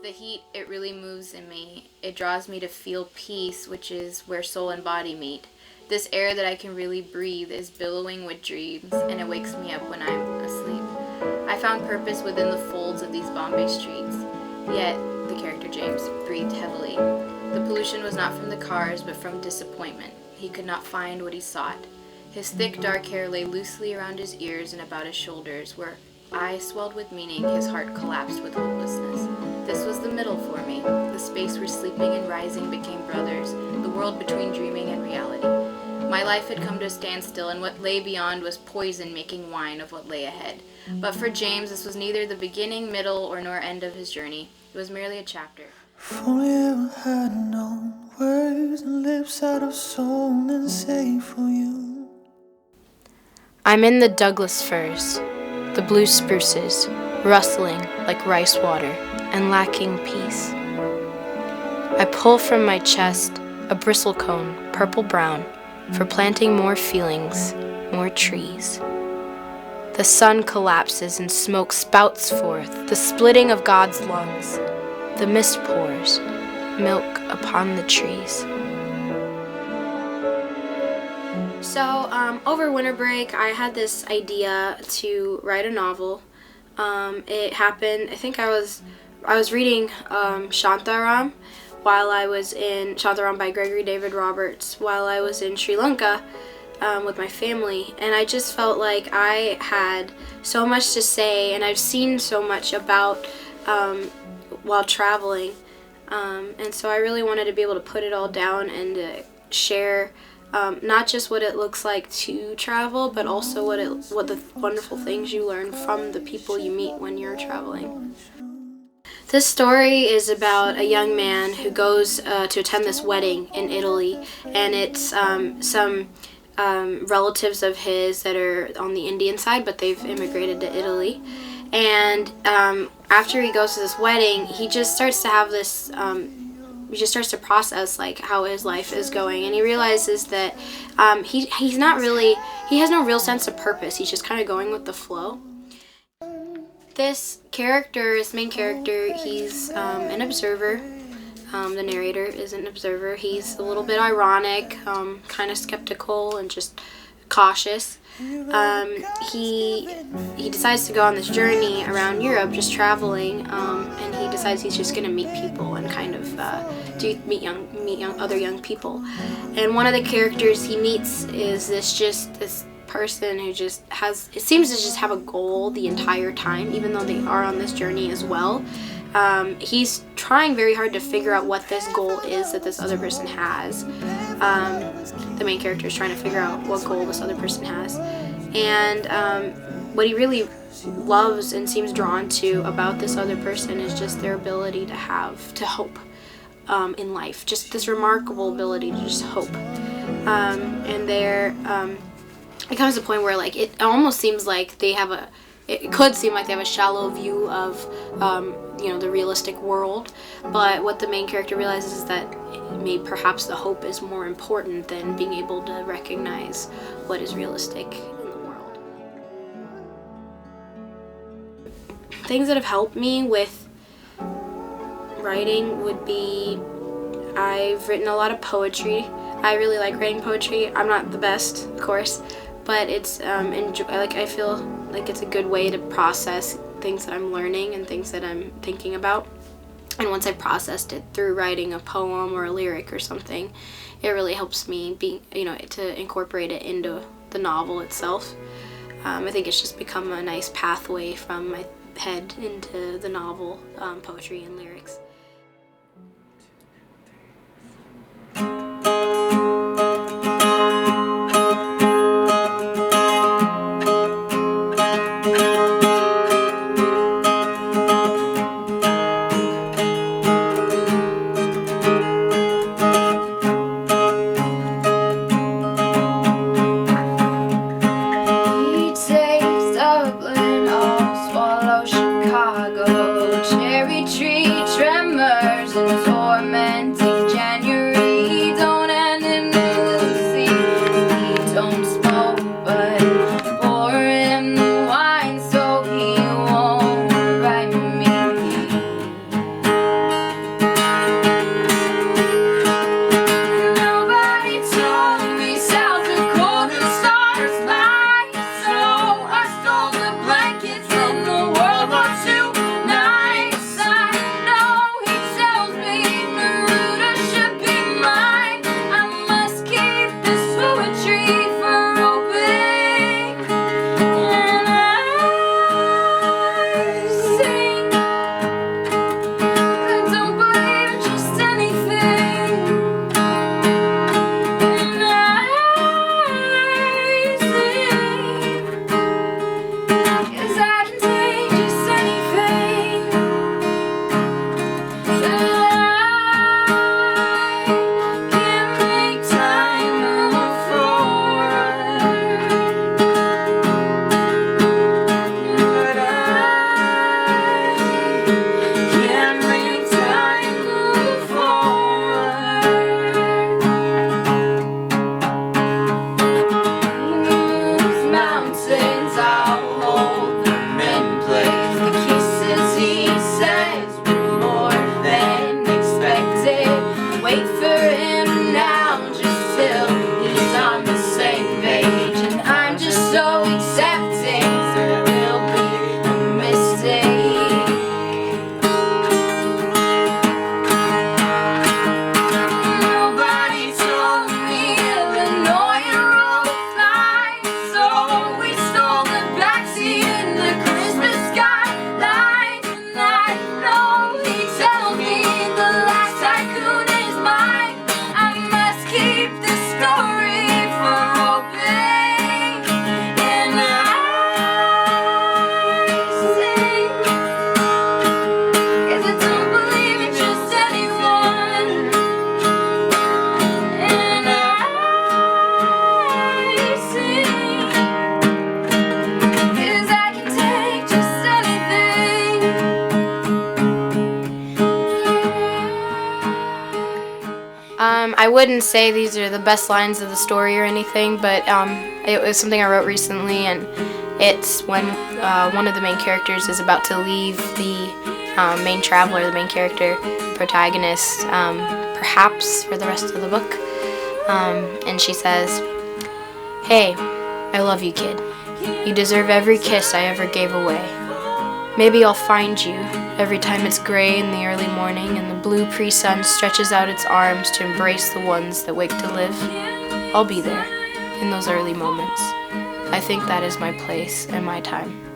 the heat, it really moves in me. It draws me to feel peace, which is where soul and body meet. This air that I can really breathe is billowing with dreams, and it wakes me up when I'm asleep. I found purpose within the folds of these Bombay streets. Yet, the character James breathed heavily. The pollution was not from the cars, but from disappointment. He could not find what he sought. His thick, dark hair lay loosely around his ears and about his shoulders, where eyes swelled with meaning, his heart collapsed with hopelessness. This was the middle for me, the space where sleeping and rising became brothers, the world between dreaming and reality. My life had come to a standstill, and what lay beyond was poison making wine of what lay ahead. But for James, this was neither the beginning, middle, or nor end of his journey. It was merely a chapter. If only I had known words and lips out of soul and say for you. I'm in the Douglas firs, the blue spruces, rustling like rice water and lacking peace. I pull from my chest a bristlecone, purple-brown, for planting more feelings, more trees. The sun collapses and smoke spouts forth, the splitting of God's lungs. The mist pours, milk upon the trees. So, over winter break, I had this idea to write a novel. It happened, I think I was reading Shantaram by Gregory David Roberts while I was in Sri Lanka with my family, and I just felt like I had so much to say, and I've seen so much about while traveling, and so I really wanted to be able to put it all down and to share not just what it looks like to travel, but also what the wonderful things you learn from the people you meet when you're traveling. This story is about a young man who goes to attend this wedding in Italy, and it's some relatives of his that are on the Indian side, but they've immigrated to Italy. And after he goes to this wedding, he just starts to have this he just starts to process like how his life is going, and he realizes that he has no real sense of purpose. He's just kind of going with the flow. This main character, he's an observer. The narrator is an observer. He's a little bit ironic, kind of skeptical, and just cautious. He decides to go on this journey around Europe, just traveling, and he decides he's just going to meet people and kind of meet other young people. And one of the characters he meets is this person who seems to just have a goal the entire time, even though they are on this journey as well. He's trying very hard to figure out what this goal is that this other person has. The main character is trying to figure out what goal this other person has. And what he really loves and seems drawn to about this other person is just their ability to hope in life. Just this remarkable ability to just hope. And it comes to a point where like it almost seems like it could seem like they have a shallow view of the realistic world, but what the main character realizes is that perhaps the hope is more important than being able to recognize what is realistic in the world. Things that have helped me with writing would be, I've written a lot of poetry. I really like writing poetry. I'm not the best, of course, but it's I feel like it's a good way to process things that I'm learning and things that I'm thinking about. And once I've processed it through writing a poem or a lyric or something, it really helps me to incorporate it into the novel itself. I think it's just become a nice pathway from my head into the novel, poetry and lyrics. Chicago, cherry tree trembles. him now just till he's on the same page. And I'm just so accepting there will be a mistake. Nobody told me Illinois road flies, so we stole the backseat in the Christmas skylights. And I know he tells me the last tycoon is mine. I must keep the story for opening. And I sing, 'cause I don't believe in just anyone. And I sing, 'cause I can take just anything. I wouldn't say these are the best lines of the story or anything, but it was something I wrote recently, and it's when one of the main characters is about to leave the main traveler, the main character, protagonist, perhaps for the rest of the book. And she says, "Hey, I love you, kid. You deserve every kiss I ever gave away. Maybe I'll find you every time it's gray in the early morning and the blue pre-sun stretches out its arms to embrace the ones that wake to live. I'll be there in those early moments. I think that is my place and my time."